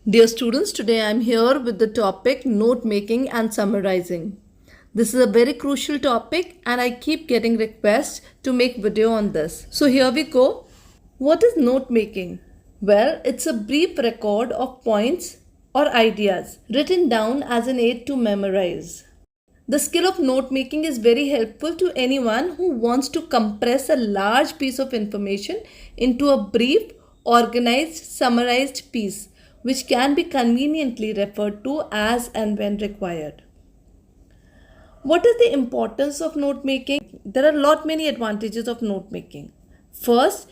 Dear students, today I am here with the topic note making and summarizing. This is a very crucial topic and I keep getting requests to make video on this. So here we go. What is note making? Well, it's a brief record of points or ideas written down as an aid to memorize. The skill of note making is very helpful to anyone who wants to compress a large piece of information into a brief, organized, summarized piece, which can be conveniently referred to as and when required. What is the importance of note making? There are many advantages of note making. First,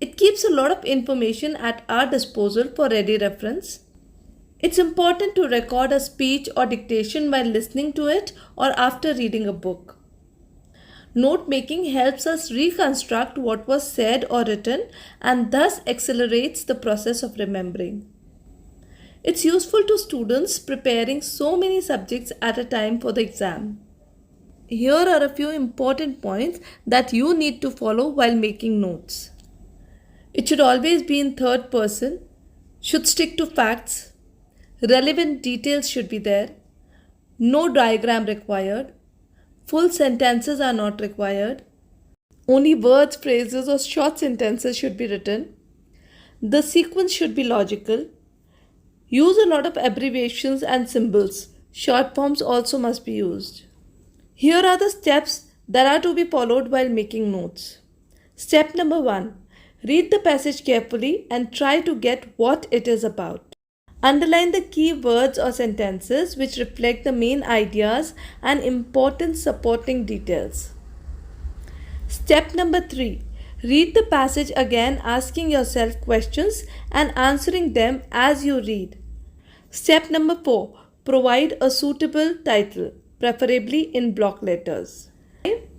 it keeps a lot of information at our disposal for ready reference. It's important to record a speech or dictation while listening to it or after reading a book. Note making helps us reconstruct what was said or written and thus accelerates the process of remembering. It's useful to students preparing so many subjects at a time for the exam. Here are a few important points that you need to follow while making notes. It should always be in third person, should stick to facts, relevant details should be there, no diagram required, full sentences are not required, only words, phrases or short sentences should be written, the sequence should be logical, use a lot of abbreviations and symbols, short forms also must be used. Here are the steps that are to be followed while making notes. Step number 1. Read the passage carefully and try to get what it is about. Underline the key words or sentences which reflect the main ideas and important supporting details. Step number 3. Read the passage again, asking yourself questions and answering them as you read. Step number 4. Provide a suitable title, preferably in block letters.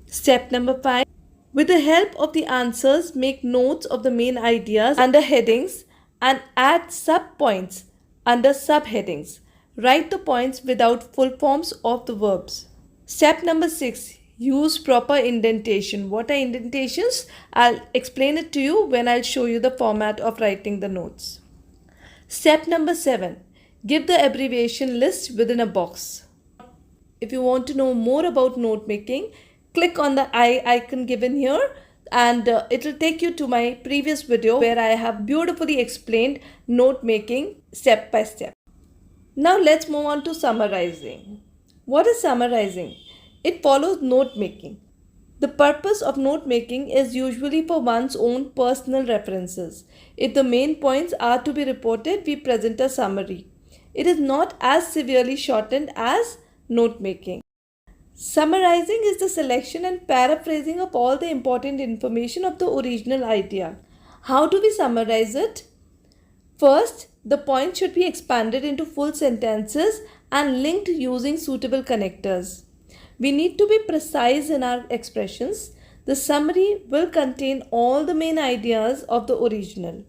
Step number 5. With the help of the answers, make notes of the main ideas under headings and add sub-points under subheadings. Write the points without full forms of the verbs. Step number 6. Use proper indentation. What are indentations? I'll explain it to you when I'll show you the format of writing the notes. Step number 7. Give the abbreviation list within a box. If you want to know more about note making, click on the I icon given here and it will take you to my previous video where I have beautifully explained note making step by step. Now let's move on to summarizing. What is summarizing? It follows note making. The purpose of note making is usually for one's own personal references. If the main points are to be reported, we present a summary. It is not as severely shortened as note making. Summarizing is the selection and paraphrasing of all the important information of the original idea. How do we summarize it? First, the point should be expanded into full sentences and linked using suitable connectors. We need to be precise in our expressions. The summary will contain all the main ideas of the original.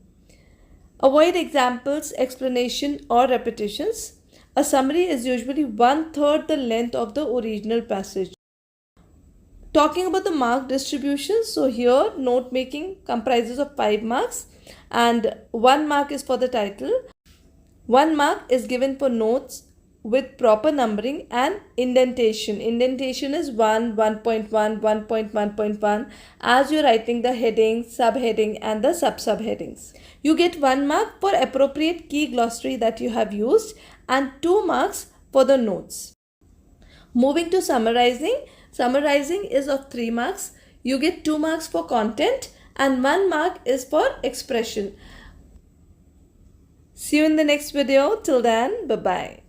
Avoid examples, explanation or repetitions. A summary is usually 1/3 the length of the original passage. Talking about the mark distribution, so here note making comprises of 5 marks and 1 mark is for the title. 1 mark is given for notes with proper numbering and indentation. Indentation is 1, 1.1, 1.1.1 as you're writing the heading, subheading and the sub-subheadings. You get 1 mark for appropriate key glossary that you have used and 2 marks for the notes. Moving to summarizing. Summarizing is of 3 marks. You get 2 marks for content and 1 mark is for expression. See you in the next video. Till then, bye-bye.